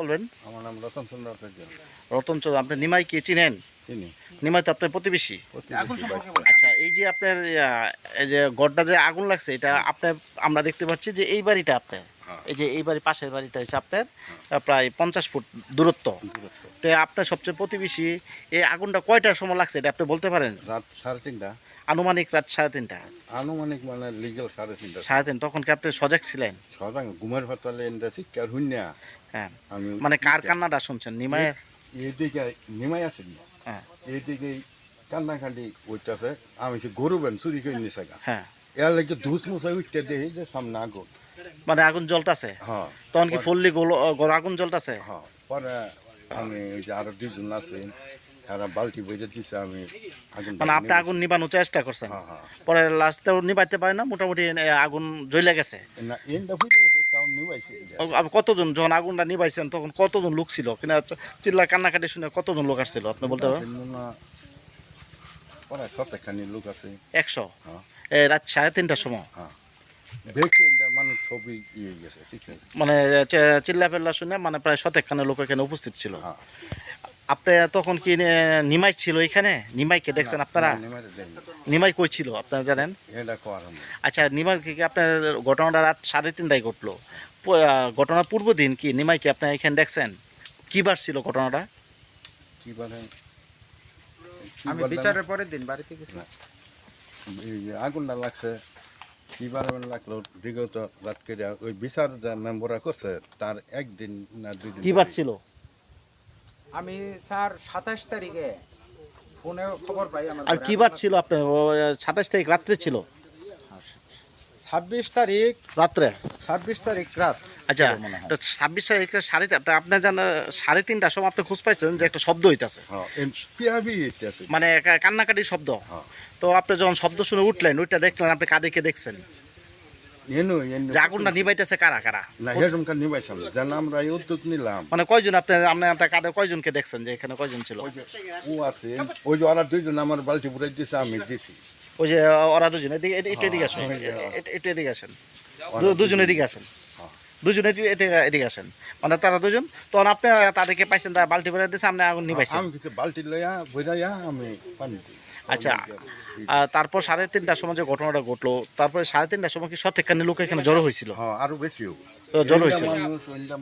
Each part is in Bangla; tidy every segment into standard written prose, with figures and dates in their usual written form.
বলবেন? আমার নাম রতন চন্দ্র আচার্য। রতন চৌধুরী। আপনি নিমাই কে চিনেন? চিনি। নিমাই তো আপনার প্রতিবেশী। প্রতিবেশী আচ্ছা, এই যে আপনার এই যে গড়টা যে আগুন লাগছে, এটা আপনার আমরা দেখতে পাচ্ছি যে এই বাড়িটা আপনার, হ্যাঁ। এই যে এই বাড়ি পাশের বাড়িটা হচ্ছে আপনার প্রায় 50 ফুট দূরত্ব। দূরত্ব। তো আপনার সবচেয়ে প্রতিবেশী, এই আগুনটা কয়টার সময় লাগছে এটা আপনি বলতে পারেন? রাত 3:30। আনুমানিক রাত 3:30। আনুমানিক মানে লিগেল 3:30। 3:30 তখন কি আপনি সজাগ ছিলেন? সদাং ঘুমের ফাতালে এনটা শিক্ষার হুন্যা হ্যাঁ। আমি মানে কার কান্নাটা শুনছেন? নিমাইয়ের? এইদিকে নিমাই আছে না, হ্যাঁ এইদিকে কান্নাকাটি ওইটাছে। আমি সে গরু বেন চুরি করে নিয়ে গা। হ্যাঁ। এর লাগে ধুস মুসা উঠতে দেখি যে সামনে আগুন। মানে আগুন জ্বলতাছে? হ্যাঁ তখন কি ফুললি আগুন জ্বলতাছে? হ্যাঁ। পরে আমি ওই যে আরো 2জন আছে, এরা বালতি বইতে দিছে, আমি আগুন মানে আপনি আগুন নিবানোর চেষ্টা করছেন, হ্যাঁ হ্যাঁ। পরে লাস্টে নিবাইতে পারে না, মোটামুটি আগুন জ্বলে গেছে। না এনটা ফুটে গেছে, তাও নিবাইছে। কতজন, যখন আগুনটা নিবাইছেন তখন কতজন লোক ছিল কিনা? চিল্লা কান্নাকাটি শুনে কতজন লোক আসছিল আপনি বলতে পারেন? পরে সপ্তাহখানি লোক আছে। 100? হ্যাঁ রাত 3:30টার সময়? হ্যাঁ। দেখে এটা মানুষ সবই ইয়ে গেছে, ঠিক আছে। মানে চিল্লা পেল্লা শুনে মানে প্রায় 100 লোক এখানে উপস্থিত ছিল। হ্যাঁ। আপনি তখন কি নিমাই ছিল এখানে? নিমাইকে দেখছেন আপনারা? নিমাই কই ছিল আপনারা জানেন? এটা করার আচ্ছা, নিমাই কি আপনার ঘটনাটা রাত 3:30টায় ঘটলো, ঘটনার পূর্ব দিন কি নিমাইকে আপনার এখানে দেখছেন? কি বার ছিল ঘটনাটা? কি বলে, আমি বিচারের পরের দিন বাড়িতে গেছি। আগুনটা লাগছে কি বার লাগলো বিগত রাত করে ওই বিচার যা মেম্বররা করছে তার একদিন না 2 দিন। কি বার ছিল? আমি স্যার 27 তারিখে ফোনে খবর পাই আমার আর কি বার ছিল আপনার? 27 তারিখ রাত্রে ছিল? 26 তারিখ রাত্রে? 26 তারিখ রাত। আচ্ছা, তো 26 তারিখের আপনার জানা 3:30টার সময় আপনি খোঁজ পাইছেন যে একটা শব্দ হইতাছে, হ্যাঁ পিয়াবি আছে মানে কান্নাকাটির শব্দ। হ্যাঁ। তো আপনি যখন শব্দ শুনে উঠলেন, ওইটা দেখলেন, আপনি কাদেরকে দেখছেন? এনো যে আগুনটা নিবাইতেছে কারা কারা? না হেরমকা নিবাইছাম যেন আমরা এই উদ্যোগ নিলাম। মানে কয়জন আপনার কাদের কয়জনকে দেখছেন যে এখানে কয়জন ছিল? ওই যে ও আছে, ওই যে ওরা 2জন আমার বালতি পুরাই দিছে, আমি দিছি। ওই যে ওরা দুজন এদিকে, একটু এদিকে আসেন, একটু এদিকে আসেন, দুজন এদিকে আসেন, দুজনে এদিকে আসেন। মানে তারা দুজন, তখন আপনি তাদেরকে পাইছেন, তারা বালতি ভরে দিয়েছে, আপনি আগুন নিবাইছেন। আমি কিছু বালতি লইয়া ভরাইয়া আমি পানি দিই। আচ্ছা, তারপর 3:30টার সময় যে ঘটনাটা ঘটলো, তারপরে 3:30টার সময় কি 100 লোক এখানে জড়ো হয়েছিল? হ্যাঁ আরো বেশিও জড়ো হয়েছিল।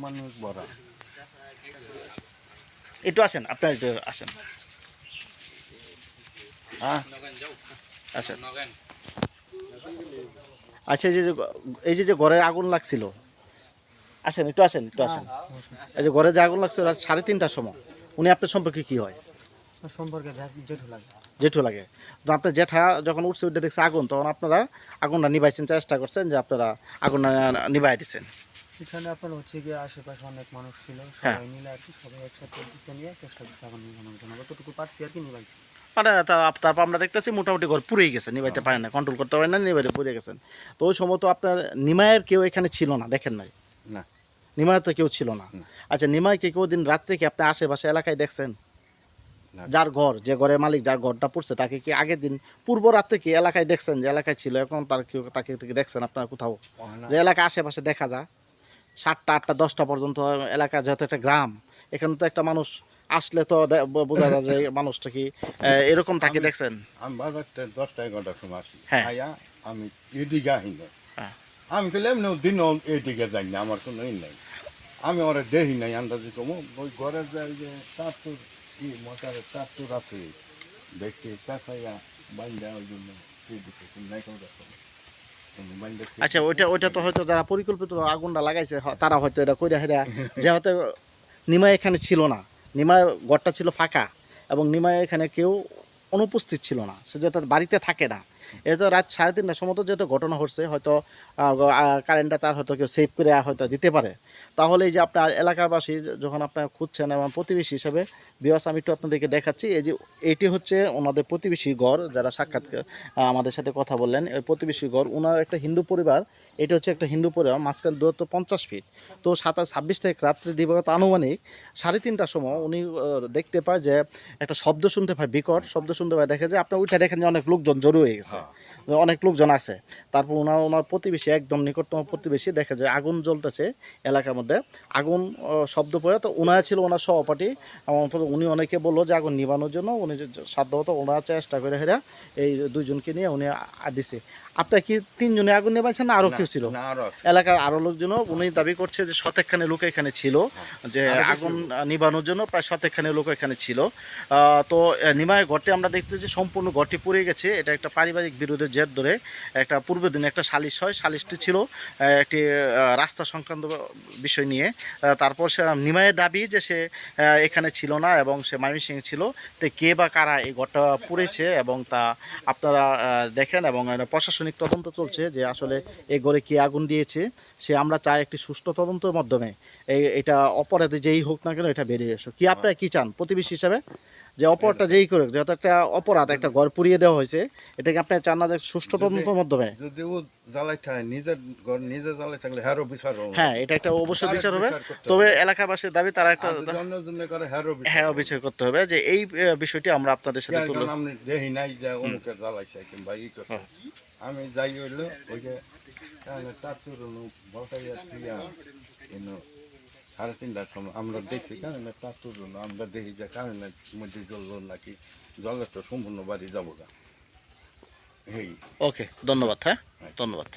মানুষ বড়। একটু আসেন, আপনার একটু আসেন। হ্যাঁ আসেন। আচ্ছা, এই যে ঘরে আগুন লাগছিল, আসেন একটু, আসেন একটু আসেন। এই যে ঘরে যে আগুন লাগছিল রাত 3:30টার সময়, উনি আপনার সম্পর্কে কি হয়? সম্পর্কে জেঠু লাগে। জেঠু লাগে। তো আপনার জেঠা যখন উঠছে উঠে দেখছে আগুন, তখন আপনারা আগুনটা নিভাইছেন, চেষ্টা করছেন যে আপনারা আগুনটা নিভাই দিচ্ছেন। এখানে আপনার হচ্ছে গিয়ে আশেপাশে অনেক মানুষ ছিল, হ্যাঁ। সবাই মিলে আর কি, সবাই একসাথে দিতে নিয়ে চেষ্টা করছে আগুন নিভানোর জন্য, যতটুকু পারছি আর কি নিভাইছি। মানে তারপর আমরা দেখতেছি মোটামুটি ঘর পুড়েই গেছে, নিভাইতে পারেন না, কন্ট্রোল করতে পারেন না, নিভাইতে পুড়ে গেছেন। তো ওই সময় তো আপনার নিমাইয়ের কেউ এখানে ছিল না, দেখেন নাই? না নিমাইয়ের তো কেউ ছিল না। না। আচ্ছা, নিমাইকে কেউ দিন রাত্রে কি আপনি আশেপাশে এলাকায় দেখছেন? না। যার ঘর, যে ঘরের মালিক, যার ঘরটা পড়ছে, তাকে কি আগের দিন পূর্ব রাত্রে কি এলাকায় দেখছেন যে এলাকায় ছিল, এখন তাকে দেখছেন আপনারা কোথাও? যে এলাকা আশেপাশে দেখা যায় 7টা 8টা 10টা পর্যন্ত এলাকা, যেহেতু একটা গ্রাম, এখানে তো একটা মানুষ আসলে তো বোঝা যায় যে মানুষটা কি এরকম তাকে দেখছেন? আমি বাজারটা 10টা-11টার সময় আসি। হ্যাঁ। আয়া আমি এদিকে আহি না। হ্যাঁ। আমি কইলে এমনি দিন এদিকে যাই না, আমার কোনো ই নাই। আমি ওরা দেখি নাই, আন্দাজি কমো ওই ঘরের যে চাতুর মোটারের চাতুর আছে, দেখতে পেঁচাইয়া বাইন্দা ওই জন্য দিচ্ছে নাই কোনো দেখো। আচ্ছা, ওইটা তো হয়তো যারা পরিকল্পিত আগুনটা লাগাইছে তারা হয়তো এটা কইরা হেরা, যে হয়তো নিমাই এখানে ছিল না, নিমাই ঘরটা ছিল ফাঁকা, এবং নিমাই এখানে কেউ অনুপস্থিত ছিল না, সে যেহেতু বাড়িতে থাকে না। এটা তো রাত 3:30টার সময় তো যেহেতু ঘটনা ঘটছে, হয়তো কারেন্টটা তার হয়তো কেউ সেভ করে হয়তো দিতে পারে। তাহলে এই যে আপনার এলাকাবাসী যখন আপনার খুঁজছেন, এবং প্রতিবেশী হিসাবে বিয়াস আমি একটু আপনাদেরকে দেখাচ্ছি, এই যে এটি হচ্ছে ওনাদের প্রতিবেশী ঘর, যারা সাক্ষাৎ আমাদের সাথে কথা বললেন, ওই প্রতিবেশী ঘর, ওনার একটা হিন্দু পরিবার, এটা হচ্ছে একটা হিন্দু পরিবার, মাঝখানে দূরত্ব 50 ফিট। তো 26 তারিখ রাত্রে দিবাগত আনুমানিক 3:30টার সময় উনি দেখতে পায় যে একটা শব্দ শুনতে পায়, বিকট শব্দ শুনতে পায়, দেখে যে আপনার ওইটা দেখেন যে অনেক লোকজন জড়ো হয়ে গেছে। আছে, অনেক লোকজন আছে। তারপর ওনার প্রতিবেশী, একদম নিকটতম প্রতিবেশী দেখা যায় আগুন জ্বলতেছে এলাকার মধ্যে, আগুন শব্দ পড়ে। তো ওনারা ছিল ওনার সহপাঠী, এবং উনি অনেকে বললো যে আগুন নিবানোর জন্য উনি সাধ্যমতো ওনারা চেষ্টা করে হেরা এই দুইজনকে নিয়ে উনি দিছে। আপনার কি তিনজনে আগুন নেবাইছেন না আরও কেউ ছিল? না, আরো আছে। এলাকার আরও লোকজনও উনি দাবি করছে যে শতেকখানে লোক এখানে ছিল, যে আগুন নিবানোর জন্য প্রায় শতেকখানে লোক এখানে ছিল। তো নিমায়ের ঘরটি আমরা দেখতে যে সম্পূর্ণ ঘরটি পুড়ে গেছে। এটা একটা পারিবারিক বিরোধের জের ধরে একটা পূর্বের দিনে একটা সালিশ হয়, সালিশটি ছিল একটি রাস্তা সংক্রান্ত বিষয় নিয়ে। তারপর সে নিমায়ের দাবি যে সে এখানে ছিল না এবং সে ময়মনসিংহে ছিল। তো কে বা কারা এই ঘরটা পুড়েছে এবং তা আপনারা দেখেন, এবং প্রশাসনিক তদন্ত চলছে যে আসলে এই ঘরে কে আগুন দিয়েছে। সে আমরা চাই একটি সুষ্ঠু তদন্তের মাধ্যমে এটা অপরাধী যেই হোক না কেন এটা বেরিয়ে এসো। কি আপনারা কি চান প্রতিবেশী হিসাবে, যে অপরাধটা যেই করে, যেহেতু একটা অপরাধ, একটা ঘর পুড়িয়ে দেওয়া হয়েছে, এটাকে আপনি চান না যে সুষ্ঠু তদন্তের মাধ্যমে? যদি ও জ্বালাই থাকে, নিজের ঘর নিজে জ্বালাই থাকলে হ্যারো বিচার হবে। হ্যাঁ, এটা একটা অবশ্যই বিচার হবে। বিচার করতে তবে হবে। এলাকাবাসীর দাবি তারা একটা আর যদি অন্য জন্য করে হ্যারো বিচার হ্যাঁ হবে। বিচার করতে হবে, যে এই বিষয়টি আমরা আপনাদের সাথে কেন তুলে। আমি দেখি নাই যে অমুকে জ্বালাইছে কিংবা ই করছে। আমি যাই হইলো ওই যে তার চুরুনো বলকাইয়া দিয়া কিন্তু 3:30টার সময় আমরা দেখছি কারণ তার চুরুনো আমরা দেখি যে কারণের মধ্যে জ্বললো নাকি, জলে তো সম্পূর্ণ বাড়ি যাবো গা। এই ওকে, ধন্যবাদ। হ্যাঁ, ধন্যবাদ।